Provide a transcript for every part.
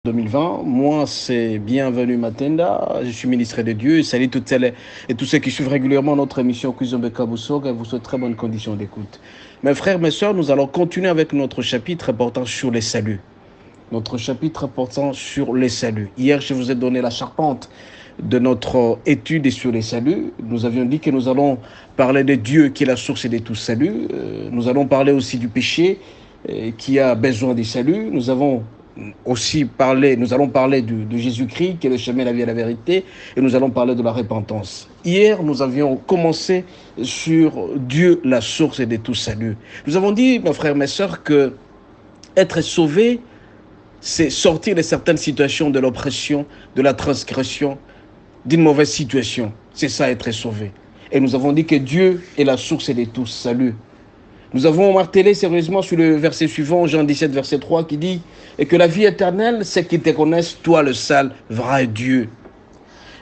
2020. Moi, c'est Bienvenue Matenda. Je suis ministre de Dieu. Salut toutes celles et tous ceux qui suivent régulièrement notre émission Kuzombe Kabusog. Et vous souhaite très bonnes conditions d'écoute. Mes frères, mes sœurs, nous allons continuer avec notre chapitre portant sur les saluts. Notre chapitre portant sur les saluts. Hier, je vous ai donné la charpente de notre étude sur les saluts. Nous avions dit que nous allons parler de Dieu qui est la source de tout salut. Nous allons parler aussi du péché qui a besoin du salut. Nous allons parler de Jésus-Christ qui est le chemin, la vie et la vérité, et nous allons parler de la repentance. Hier, nous avions commencé sur Dieu, la source de tout salut. Nous avons dit, mes frères, mes sœurs, que être sauvé, c'est sortir de certaines situations de l'oppression, de la transgression, d'une mauvaise situation. C'est ça, être sauvé. Et nous avons dit que Dieu est la source de tout salut. Nous avons martelé sérieusement sur le verset suivant, Jean 17, verset 3, qui dit « Et que la vie éternelle, c'est qu'ils te connaissent, toi le seul vrai Dieu. »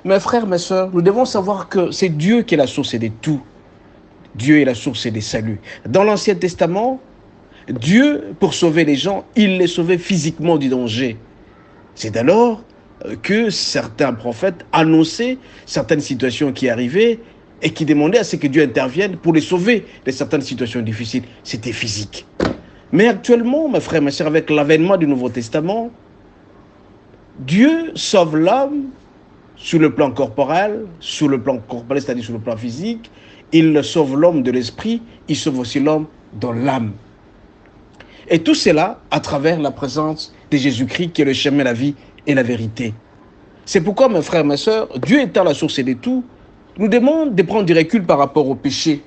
Mes frères, mes sœurs, nous devons savoir que c'est Dieu qui est la source de tout. Dieu est la source des saluts. Dans l'Ancien Testament, Dieu, pour sauver les gens, il les sauvait physiquement du danger. C'est alors que certains prophètes annonçaient certaines situations qui arrivaient et qui demandaient à ce que Dieu intervienne pour les sauver de certaines situations difficiles. C'était physique. Mais actuellement, mes frères, mes sœurs, avec l'avènement du Nouveau Testament, Dieu sauve l'homme sur le plan corporel, c'est-à-dire sur le plan physique. Il sauve l'homme de l'esprit, il sauve aussi l'homme dans l'âme. Et tout cela à travers la présence de Jésus-Christ qui est le chemin, la vie et la vérité. C'est pourquoi, mes frères, mes sœurs, Dieu étant la source de tout, nous demande de prendre du recul par rapport au péché.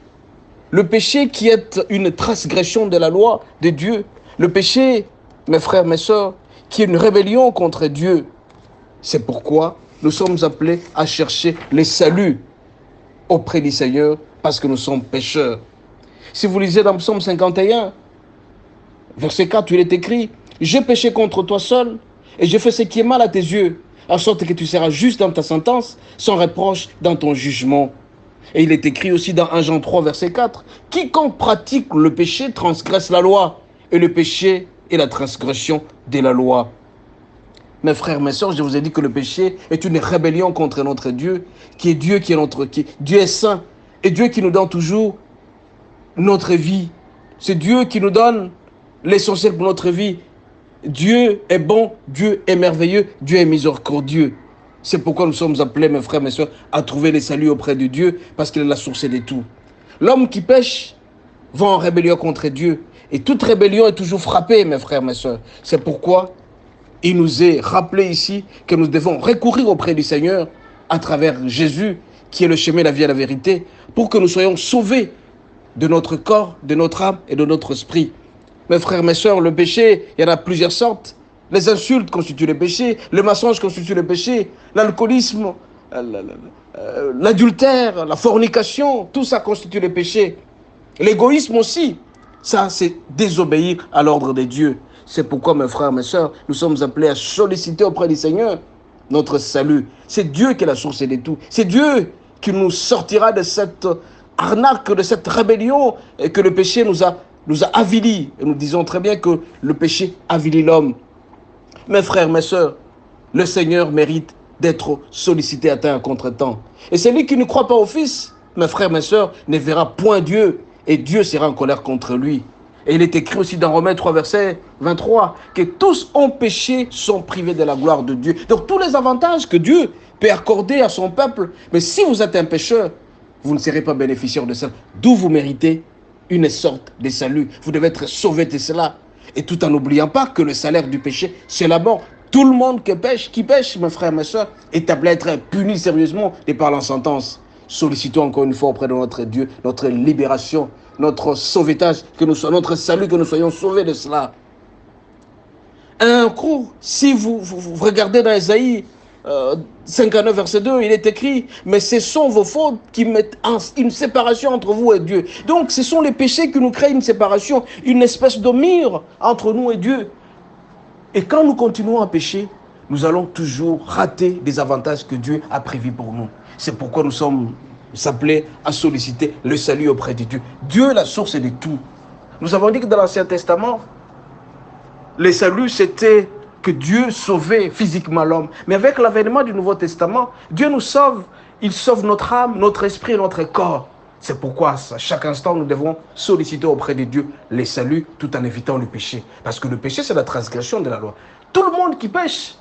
Le péché qui est une transgression de la loi de Dieu. Le péché, mes frères, mes sœurs, qui est une rébellion contre Dieu. C'est pourquoi nous sommes appelés à chercher les saluts auprès du Seigneur parce que nous sommes pécheurs. Si vous lisez dans Psaume 51, verset 4, il est écrit « J'ai péché contre toi seul et j'ai fait ce qui est mal à tes yeux, en sorte que tu seras juste dans ta sentence, sans reproche dans ton jugement. » Et il est écrit aussi dans 1 Jean 3, verset 4, « Quiconque pratique le péché transgresse la loi, et le péché est la transgression de la loi. » Mes frères, mes sœurs, je vous ai dit que le péché est une rébellion contre notre Dieu, qui est Dieu, Dieu est saint, et Dieu qui nous donne toujours notre vie. C'est Dieu qui nous donne l'essentiel pour notre vie. Dieu est bon, Dieu est merveilleux, Dieu est miséricordieux. C'est pourquoi nous sommes appelés, mes frères, mes sœurs, à trouver les saluts auprès de Dieu, parce qu'il est la source de tout. L'homme qui pêche va en rébellion contre Dieu. Et toute rébellion est toujours frappée, mes frères, mes sœurs. C'est pourquoi il nous est rappelé ici que nous devons recourir auprès du Seigneur à travers Jésus, qui est le chemin, la vie et la vérité, pour que nous soyons sauvés de notre corps, de notre âme et de notre esprit. Mes frères, mes sœurs, le péché, il y en a plusieurs sortes. Les insultes constituent le péché, le mensonge constitue le péché, l'alcoolisme, l'adultère, la fornication, tout ça constitue le péché. L'égoïsme aussi, ça c'est désobéir à l'ordre de Dieu. C'est pourquoi, mes frères, mes sœurs, nous sommes appelés à solliciter auprès du Seigneur notre salut. C'est Dieu qui est la source de tout. C'est Dieu qui nous sortira de cette arnaque, de cette rébellion et que le péché nous a avilis. Et nous disons très bien que le péché avilit l'homme. Mes frères, mes sœurs, le Seigneur mérite d'être sollicité à temps et contre-temps. Et celui qui ne croit pas au Fils, mes frères, mes sœurs, ne verra point Dieu. Et Dieu sera en colère contre lui. Et il est écrit aussi dans Romains 3, verset 23, que tous ont péché, sont privés de la gloire de Dieu. Donc tous les avantages que Dieu peut accorder à son peuple, mais si vous êtes un pécheur, vous ne serez pas bénéficiaire de ça. D'où vous méritez une sorte de salut. Vous devez être sauvé de cela. Et tout en n'oubliant pas que le salaire du péché, c'est la mort. Tout le monde qui pêche, mes frères, mes soeurs, est appelé à être puni sérieusement et par la sentence. Sollicitons encore une fois auprès de notre Dieu, notre libération, notre sauvetage, notre salut, que nous soyons sauvés de cela. Un cours, si vous regardez dans Ésaïe 59, verset 2, il est écrit « Mais ce sont vos fautes qui mettent une séparation entre vous et Dieu. » Donc, ce sont les péchés qui nous créent une séparation, une espèce de mur entre nous et Dieu. Et quand nous continuons à pécher, nous allons toujours rater des avantages que Dieu a prévus pour nous. C'est pourquoi nous sommes appelés à solliciter le salut auprès de Dieu. Dieu est la source de tout. Nous avons dit que dans l'Ancien Testament, le salut, c'était que Dieu sauvait physiquement l'homme. Mais avec l'avènement du Nouveau Testament, Dieu nous sauve. Il sauve notre âme, notre esprit et notre corps. C'est pourquoi, à chaque instant, nous devons solliciter auprès de Dieu les saluts tout en évitant le péché. Parce que le péché, c'est la transgression de la loi. Tout le monde qui pêche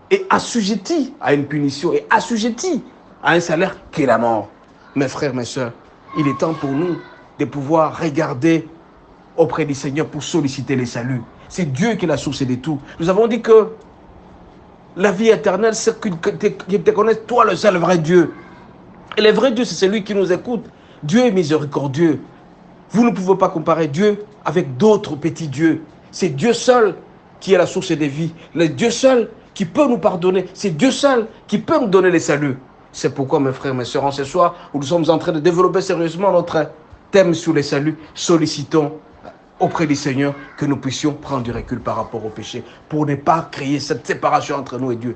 est assujetti à une punition, est assujetti à un salaire qui est la mort. Mes frères, mes sœurs, il est temps pour nous de pouvoir regarder auprès du Seigneur pour solliciter les saluts. C'est Dieu qui est la source de tout. Nous avons dit que la vie éternelle, c'est qu'il te connaisse, toi le seul vrai Dieu. Et le vrai Dieu, c'est celui qui nous écoute. Dieu est miséricordieux. Vous ne pouvez pas comparer Dieu avec d'autres petits dieux. C'est Dieu seul qui est la source de vie. Le Dieu seul qui peut nous pardonner. C'est Dieu seul qui peut nous donner les saluts. C'est pourquoi, mes frères, mes sœurs, en ce soir où nous sommes en train de développer sérieusement notre thème sur les saluts, sollicitons auprès du Seigneur que nous puissions prendre du recul par rapport au péché pour ne pas créer cette séparation entre nous et Dieu.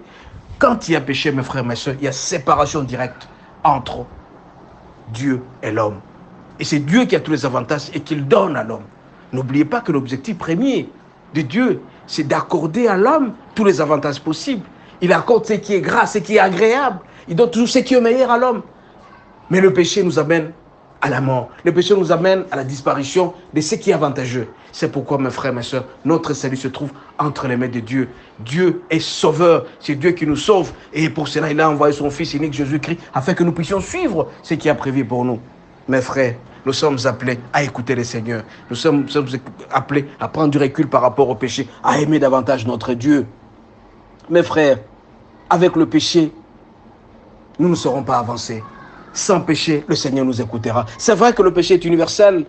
Quand il y a péché, mes frères, mes sœurs, il y a séparation directe entre Dieu et l'homme. Et c'est Dieu qui a tous les avantages et qu'il donne à l'homme. N'oubliez pas que l'objectif premier de Dieu, c'est d'accorder à l'homme tous les avantages possibles. Il accorde ce qui est grâce, ce qui est agréable. Il donne toujours ce qui est meilleur à l'homme. Mais le péché nous amène à la mort. Le péché nous amène à la disparition de ce qui est avantageux. C'est pourquoi, mes frères, mes sœurs, notre salut se trouve entre les mains de Dieu. Dieu est sauveur. C'est Dieu qui nous sauve. Et pour cela, il a envoyé son Fils unique Jésus-Christ afin que nous puissions suivre ce qui a prévu pour nous. Mes frères, nous sommes appelés à écouter le Seigneur. Nous sommes appelés à prendre du recul par rapport au péché, à aimer davantage notre Dieu. Mes frères, avec le péché, nous ne serons pas avancés. Sans péché, le Seigneur nous écoutera. C'est vrai que le péché est universel.